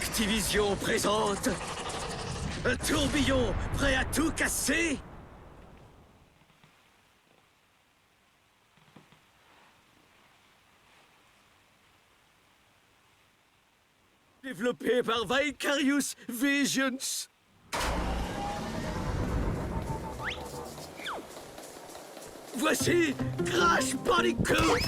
Activision présente un tourbillon prêt à tout casser. Développé par Vicarious Visions. Voici Crash Bandicoot.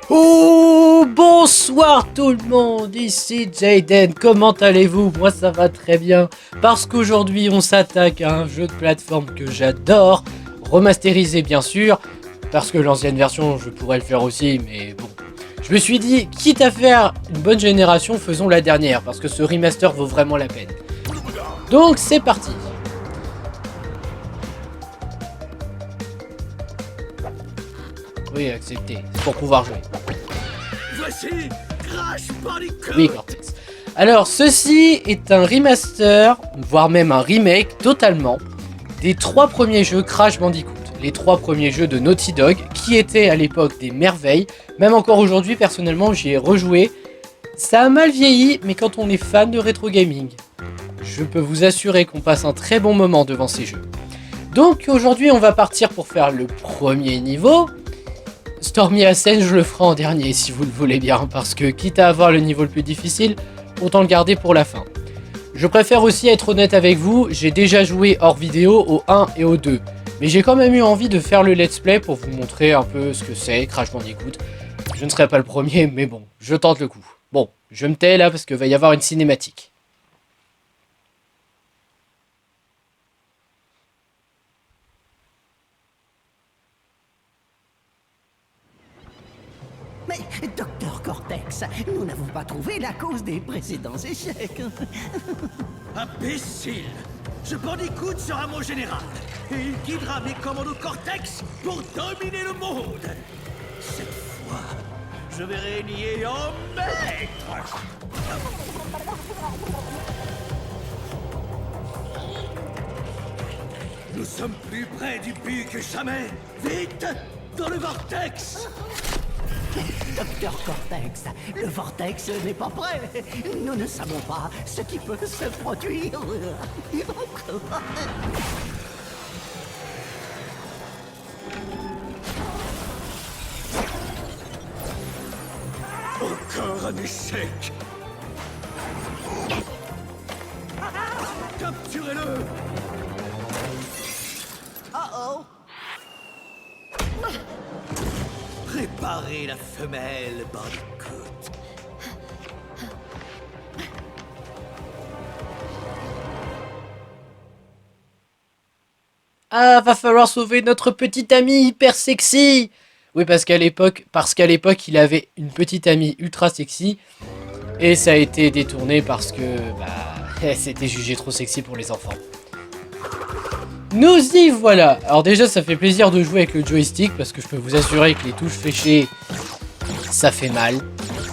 Oh, bonsoir tout le monde, ici Jayden, comment allez-vous? Moi ça va très bien, parce qu'aujourd'hui on s'attaque à un jeu de plateforme que j'adore, remasterisé bien sûr, parce que l'ancienne version je pourrais le faire aussi, mais bon. Je me suis dit, quitte à faire une bonne génération, faisons la dernière, parce que ce remaster vaut vraiment la peine. Donc c'est parti. Oui, accepté, c'est pour pouvoir jouer. Voici Crash Bandicoot. Oui, Cortex. Alors, ceci est un remaster, voire même un remake totalement, des 3 premiers jeux Crash Bandicoot. Les 3 premiers jeux de Naughty Dog, qui étaient à l'époque des merveilles. Même encore aujourd'hui, personnellement, j'y ai rejoué. Ça a mal vieilli, mais quand on est fan de rétro gaming, je peux vous assurer qu'on passe un très bon moment devant ces jeux. Donc aujourd'hui, on va partir pour faire le premier niveau. Stormy Ascent, je le ferai en dernier si vous le voulez bien, parce que quitte à avoir le niveau le plus difficile, autant le garder pour la fin. Je préfère aussi être honnête avec vous, j'ai déjà joué hors vidéo au 1 et au 2, mais j'ai quand même eu envie de faire le let's play pour vous montrer un peu ce que c'est, Crash Bandicoot. Je ne serai pas le premier, mais bon, je tente le coup. Bon, je me tais là parce qu'il va y avoir une cinématique. Mais, Docteur Cortex, nous n'avons pas trouvé la cause des précédents échecs. Imbécile. Ce Bandicoot sera mon général. Et il guidera mes commandos Cortex pour dominer le monde. Cette fois, je vais régner en maître. Nous sommes plus près du but que jamais. Vite, dans le vortex. Docteur Cortex, le vortex n'est pas prêt. Nous ne savons pas ce qui peut se produire. Encore un échec. Capturez-le. Oh. Préparez la femelle, Bandicoot. Ah, va falloir sauver notre petit ami hyper sexy. Oui, parce qu'à l'époque, il avait une petite amie ultra sexy. Et ça a été détourné parce que, c'était jugé trop sexy pour les enfants. Nous y voilà. Alors déjà, ça fait plaisir de jouer avec le joystick parce que je peux vous assurer que les touches fléchées, ça fait mal.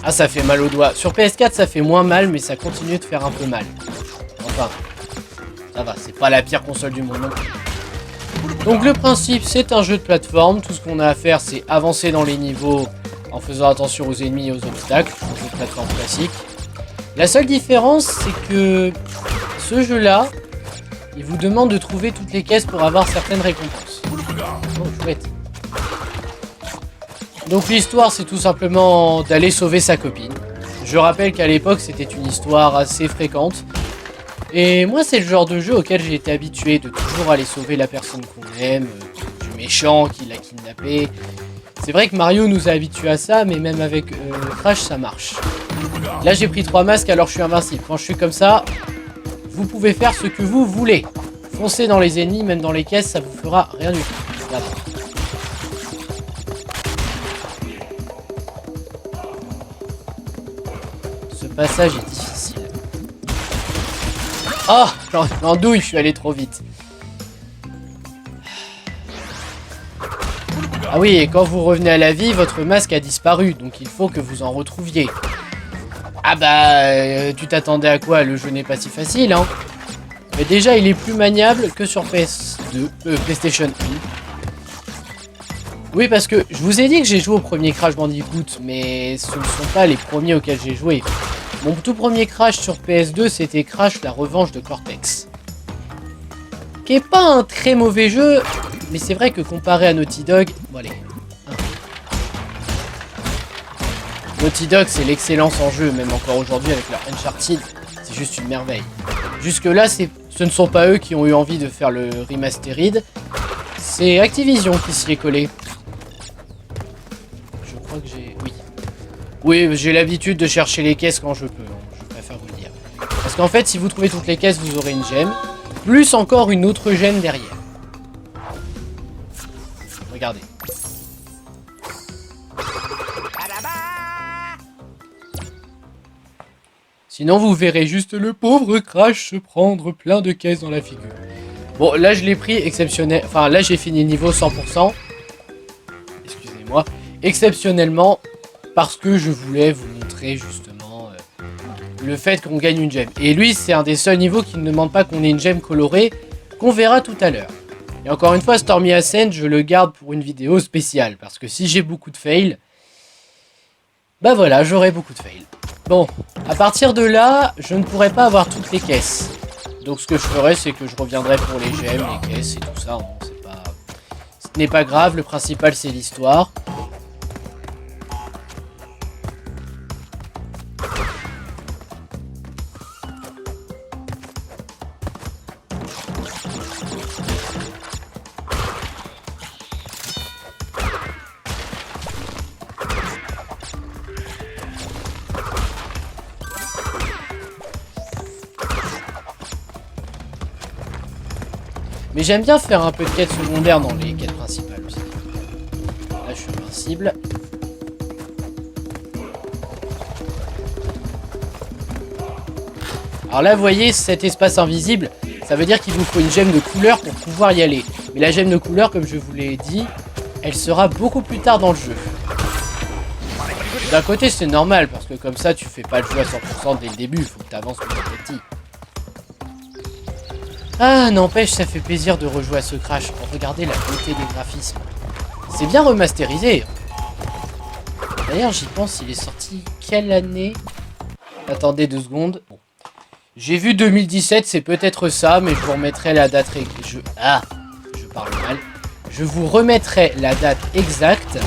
Ah, ça fait mal aux doigts. Sur PS4, ça fait moins mal, mais ça continue de faire un peu mal. Enfin, ça va, c'est pas la pire console du monde non plus. Donc le principe, c'est un jeu de plateforme. Tout ce qu'on a à faire, c'est avancer dans les niveaux en faisant attention aux ennemis et aux obstacles. Un jeu de plateforme classique. La seule différence, c'est que ce jeu-là, il vous demande de trouver toutes les caisses pour avoir certaines récompenses. Oh, chouette. Donc l'histoire, c'est tout simplement d'aller sauver sa copine. Je rappelle qu'à l'époque, c'était une histoire assez fréquente. Et moi, c'est le genre de jeu auquel j'ai été habitué, de toujours aller sauver la personne qu'on aime, du méchant qui l'a kidnappé. C'est vrai que Mario nous a habitués à ça, mais même avec Crash, ça marche. Là, j'ai pris 3 masques, alors je suis invincible. Quand je suis comme ça, vous pouvez faire ce que vous voulez. Foncez dans les ennemis, même dans les caisses, ça vous fera rien du tout. Regarde. Ce passage est difficile. Oh, j'en douille, je suis allé trop vite. Ah oui, et quand vous revenez à la vie, votre masque a disparu, donc il faut que vous en retrouviez. Ah bah, tu t'attendais à quoi? Le jeu n'est pas si facile, hein. Mais déjà, il est plus maniable que sur PS2, PlayStation 1. Oui, parce que je vous ai dit que j'ai joué au premier Crash Bandicoot, mais ce ne sont pas les premiers auxquels j'ai joué. Mon tout premier Crash sur PS2, c'était Crash la revanche de Cortex. Qui est pas un très mauvais jeu, mais c'est vrai que comparé à Naughty Dog... Bon allez. Naughty Dog, c'est l'excellence en jeu, même encore aujourd'hui avec leur Uncharted, c'est juste une merveille. Jusque là, ce ne sont pas eux qui ont eu envie de faire le remastered, c'est Activision qui s'y est collé. Je crois que j'ai... Oui. Oui, j'ai l'habitude de chercher les caisses quand je peux, je préfère vous le dire. Parce qu'en fait, si vous trouvez toutes les caisses, vous aurez une gemme, plus encore une autre gemme derrière. Regardez. Sinon, vous verrez juste le pauvre Crash se prendre plein de caisses dans la figure. Bon, là, je l'ai pris exceptionnel... Enfin, là, j'ai fini le niveau 100%. Excusez-moi. Exceptionnellement, parce que je voulais vous montrer, justement, le fait qu'on gagne une gemme. Et lui, c'est un des seuls niveaux qui ne demande pas qu'on ait une gemme colorée, qu'on verra tout à l'heure. Et encore une fois, Stormy Ascent, je le garde pour une vidéo spéciale. Parce que si j'ai beaucoup de fails... Bah voilà, j'aurai beaucoup de fails. Bon, à partir de là, je ne pourrai pas avoir toutes les caisses. Donc ce que je ferai, c'est que je reviendrai pour les gemmes, les caisses et tout ça. Hein, c'est pas... Ce n'est pas grave, le principal c'est l'histoire. Mais j'aime bien faire un peu de quêtes secondaires dans les quêtes principales aussi. Là, je suis invincible. Alors là, vous voyez, cet espace invisible, ça veut dire qu'il vous faut une gemme de couleur pour pouvoir y aller. Mais la gemme de couleur, comme je vous l'ai dit, elle sera beaucoup plus tard dans le jeu. D'un côté, c'est normal, parce que comme ça, tu fais pas le jeu à 100% dès le début, il faut que tu avances petit à petit. Ah, n'empêche, ça fait plaisir de rejouer à ce Crash. Regardez la beauté des graphismes. C'est bien remasterisé. D'ailleurs, j'y pense, il est sorti quelle année? Attendez 2 secondes. Bon. J'ai vu 2017, c'est peut-être ça, mais je vous remettrai la date... je parle mal. Je vous remettrai la date exacte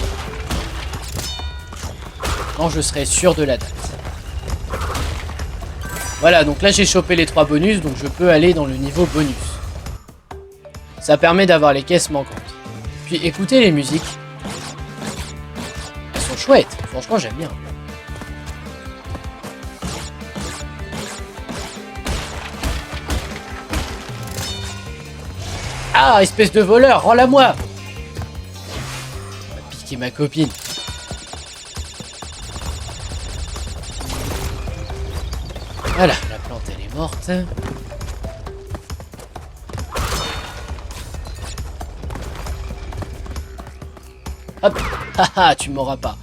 quand je serai sûr de la date. Voilà, donc là j'ai chopé les 3 bonus, donc je peux aller dans le niveau bonus. Ça permet d'avoir les caisses manquantes. Puis écoutez les musiques. Elles sont chouettes, franchement j'aime bien. Ah, espèce de voleur, rends-la-moi! On va piquer ma copine. Voilà, la plante elle est morte. Hop, haha, tu m'auras pas.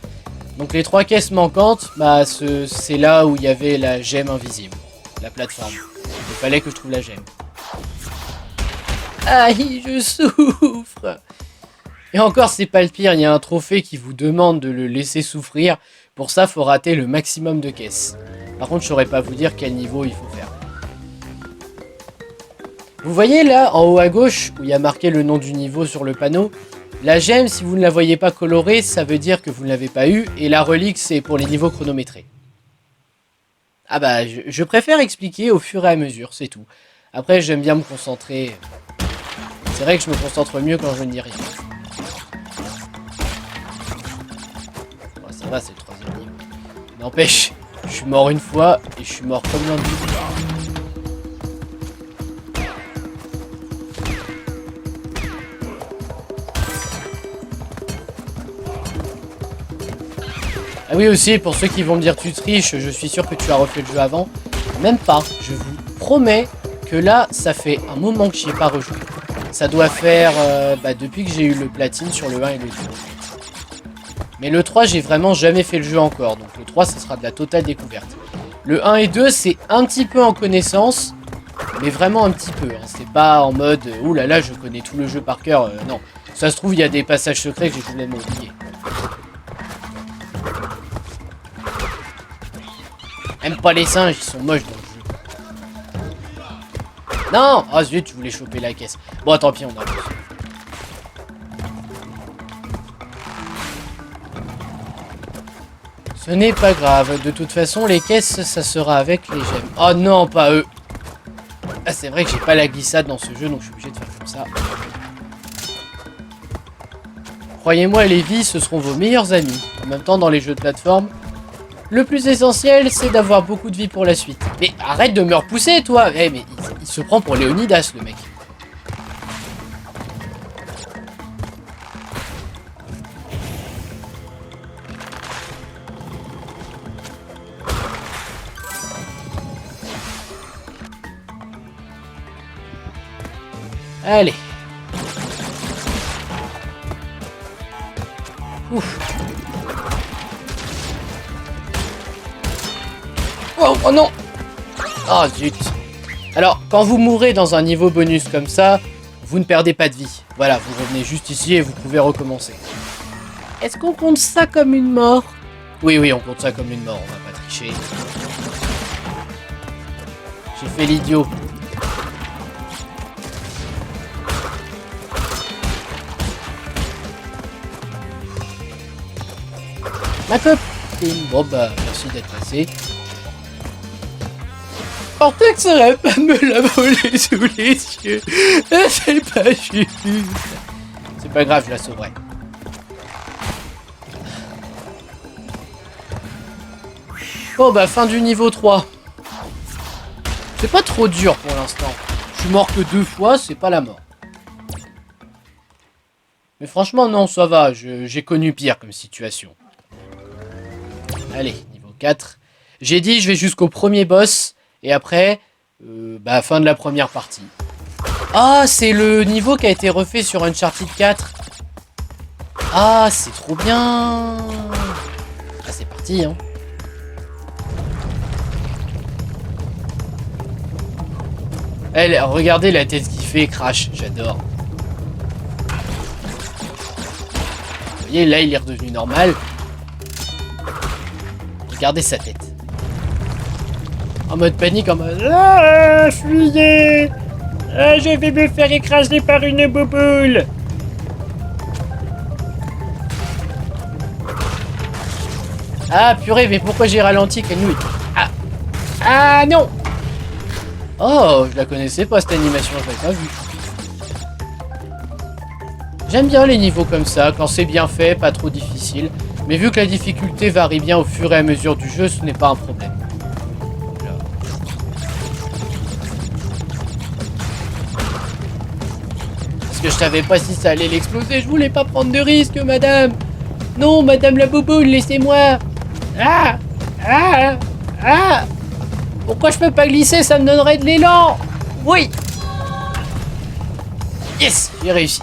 Donc les 3 caisses manquantes, bah c'est là où il y avait la gemme invisible, la plateforme. Il fallait que je trouve la gemme. Aïe, je souffre. Et encore, c'est pas le pire, il y a un trophée qui vous demande de le laisser souffrir. Pour ça, faut rater le maximum de caisses. Par contre, je saurais pas vous dire quel niveau il faut faire. Vous voyez là, en haut à gauche, où il y a marqué le nom du niveau sur le panneau, la gemme, si vous ne la voyez pas colorée, ça veut dire que vous ne l'avez pas eu, et la relique, c'est pour les niveaux chronométrés. Ah bah, je préfère expliquer au fur et à mesure, c'est tout. Après, j'aime bien me concentrer. C'est vrai que je me concentre mieux quand je ne dis rien. Bon, ça va, c'est le 3e niveau. N'empêche, je suis mort une fois, et je suis mort comme l'un de vous. Ah oui aussi, pour ceux qui vont me dire tu triches, je suis sûr que tu as refait le jeu avant. Même pas, je vous promets que là, ça fait un moment que j'y ai pas rejoué. Ça doit faire depuis que j'ai eu le platine sur le 1 et le 2. Mais le 3, j'ai vraiment jamais fait le jeu encore. Donc le 3, ça sera de la totale découverte. Le 1 et 2, c'est un petit peu en connaissance. Mais vraiment un petit peu. Hein. C'est pas en mode, ouh là là, je connais tout le jeu par cœur. Non. Ça se trouve, il y a des passages secrets que j'ai complètement oubliés. Même pas les singes, ils sont moches dans le jeu. Non! Ah zut, je voulais choper la caisse. Bon, tant pis, on avance. Ce n'est pas grave. De toute façon, les caisses, ça sera avec les gemmes. Oh non, pas eux. Ah, c'est vrai que j'ai pas la glissade dans ce jeu, donc je suis obligé de faire comme ça. Croyez-moi, les vies, ce seront vos meilleurs amis. En même temps, dans les jeux de plateforme, le plus essentiel, c'est d'avoir beaucoup de vie pour la suite. Mais arrête de me repousser, toi. Eh, mais il se prend pour Léonidas, le mec. Allez. Ouf. Oh, oh non. Oh zut. Alors, quand vous mourrez dans un niveau bonus comme ça, vous ne perdez pas de vie. Voilà, vous revenez juste ici et vous pouvez recommencer. Est-ce qu'on compte ça comme une mort? Oui, oui, on compte ça comme une mort, on va pas tricher. J'ai fait l'idiot. Ma copine. Bon bah, merci d'être passé. Cortex aurait pas me la voler sous les yeux. C'est pas juste. C'est pas grave, je la sauverai. Bon bah, fin du niveau 3. C'est pas trop dur pour l'instant. Je suis mort que 2 fois, c'est pas la mort. Mais franchement, non, ça va. J'ai connu pire comme situation. Allez, niveau 4. J'ai dit, je vais jusqu'au premier boss. Et après, fin de la première partie. Ah, c'est le niveau qui a été refait sur Uncharted 4. Ah, c'est trop bien. Ah, c'est parti, hein. Elle, regardez la tête qu'il fait, Crash. J'adore. Vous voyez, là, il est redevenu normal. Regardez sa tête. En mode panique, en mode... Ah, fuyez! Ah, je vais me faire écraser par une bouboule! Ah, purée, mais pourquoi j'ai ralenti que nous... Ah! Ah, non! Oh, je la connaissais pas, cette animation, je l'avais pas vue. J'aime bien les niveaux comme ça, quand c'est bien fait, pas trop difficile. Mais vu que la difficulté varie bien au fur et à mesure du jeu, ce n'est pas un problème. Voilà. Parce que je savais pas si ça allait l'exploser, je voulais pas prendre de risque, madame. Non, madame la bouboule, laissez-moi. Ah! Ah! Ah! Pourquoi je peux pas glisser? Ça me donnerait de l'élan. Oui! Yes! J'ai réussi.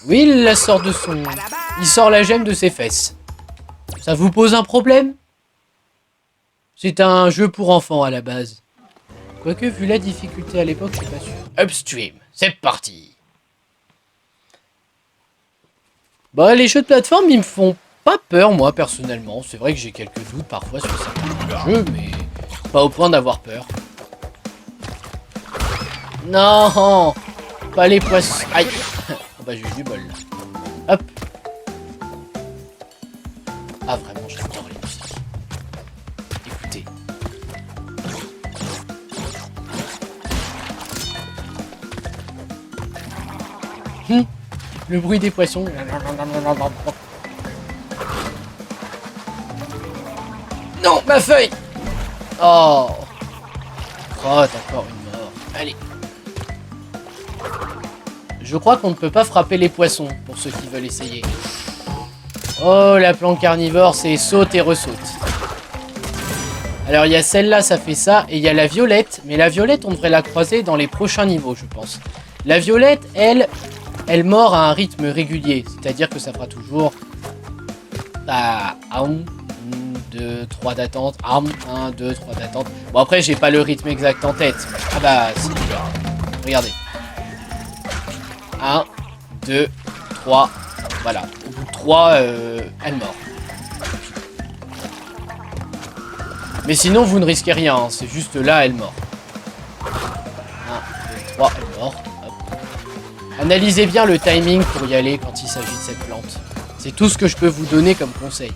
Oui, il la sort de son... Il sort la gemme de ses fesses. Ça vous pose un problème? C'est un jeu pour enfants à la base. Quoique, vu la difficulté à l'époque, je suis pas sûr. Upstream, c'est parti. Bah, les jeux de plateforme, ils me font pas peur, moi, personnellement. C'est vrai que j'ai quelques doutes parfois sur certains jeux, mais pas au point d'avoir peur. Non! Pas les poissons... Aïe! Oh bah j'ai eu du bol. Hop. Ah vraiment j'adore les musiques. Écoutez. Le bruit des poissons. Non, ma feuille. Oh. Crotte, encore une mort. Allez. Je crois qu'on ne peut pas frapper les poissons, pour ceux qui veulent essayer. Oh, la plante carnivore, c'est saute et ressaute. Alors il y a celle-là, ça fait ça, et il y a la violette, mais la violette on devrait la croiser dans les prochains niveaux je pense. La violette, elle mord à un rythme régulier, c'est-à-dire que ça fera toujours 1, 2, 3 d'attente, 1, 2, 3 d'attente. Bon après j'ai pas le rythme exact en tête. Ah bah si, regardez. 1, 2, 3, voilà. Au bout de 3, elle mord. Mais sinon, vous ne risquez rien, hein. C'est juste là, elle mord. 1, 2, 3, elle mord. Hop. Analysez bien le timing pour y aller quand il s'agit de cette plante. C'est tout ce que je peux vous donner comme conseil.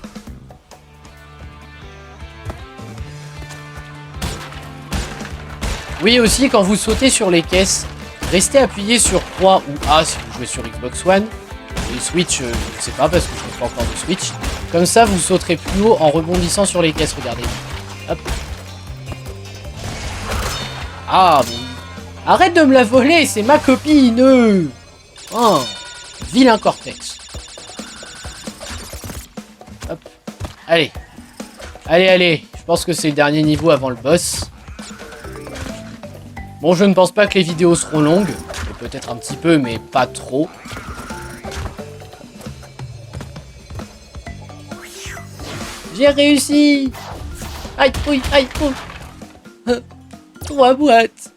Oui, aussi, quand vous sautez sur les caisses, restez appuyé sur 3 ou A si vous jouez sur Xbox One. Et Switch, je ne sais pas parce que je n'ai pas encore de Switch. Comme ça, vous sauterez plus haut en rebondissant sur les caisses, regardez. Hop. Ah, mais... Arrête de me la voler, c'est ma copine. Oh, vilain Cortex. Hop. Allez. Allez. Je pense que c'est le dernier niveau avant le boss. Bon, je ne pense pas que les vidéos seront longues. Peut-être un petit peu, mais pas trop. J'ai réussi. Aïe, oui, aïe, oh. 3 boîtes.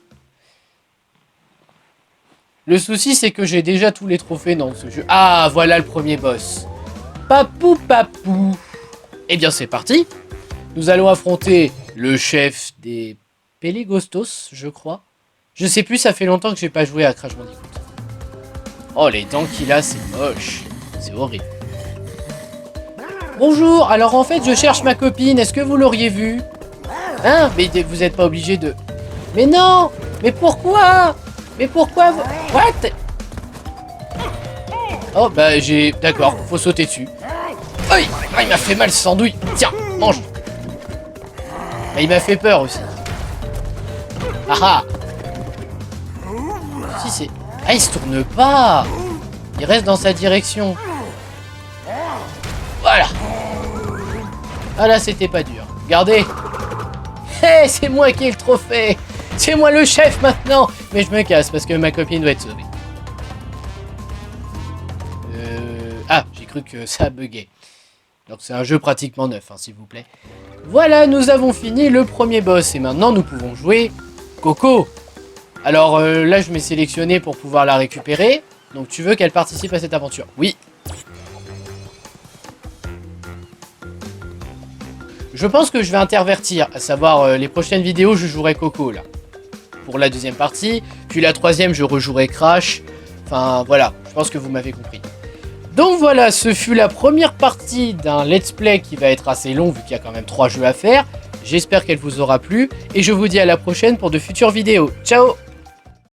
Le souci, c'est que j'ai déjà tous les trophées dans ce jeu. Ah, voilà le premier boss. Papou. Eh bien, c'est parti. Nous allons affronter le chef des Pelagostos, je crois. Je sais plus, ça fait longtemps que j'ai pas joué à Crash Bandicoot. Oh, les dents qu'il a, c'est moche. C'est horrible. Bonjour, alors en fait, je cherche ma copine. Est-ce que vous l'auriez vue? Hein? Mais vous n'êtes pas obligé de... Mais non! Mais pourquoi? Mais pourquoi vous... What? Oh, bah j'ai... D'accord, faut sauter dessus. Aïe! Ah, il m'a fait mal ce sandwich. Tiens, mange. Bah, il m'a fait peur aussi. Ah ah! Si c'est... Ah, il se tourne pas! Il reste dans sa direction. Voilà! Ah là, c'était pas dur. Regardez! Hé, c'est moi qui ai le trophée! C'est moi le chef maintenant! Mais je me casse parce que ma copine doit être sauvée. Ah, j'ai cru que ça buguait. Donc c'est un jeu pratiquement neuf, hein, s'il vous plaît. Voilà, nous avons fini le premier boss. Et maintenant, nous pouvons jouer Coco. Alors là, je m'ai sélectionné pour pouvoir la récupérer. Donc tu veux qu'elle participe à cette aventure? Oui. Je pense que je vais intervertir, à savoir les prochaines vidéos, je jouerai Coco là. Pour la deuxième partie, puis la troisième, je rejouerai Crash. Enfin voilà, je pense que vous m'avez compris. Donc voilà, ce fut la première partie d'un let's play qui va être assez long vu qu'il y a quand même 3 jeux à faire. J'espère qu'elle vous aura plu et je vous dis à la prochaine pour de futures vidéos. Ciao!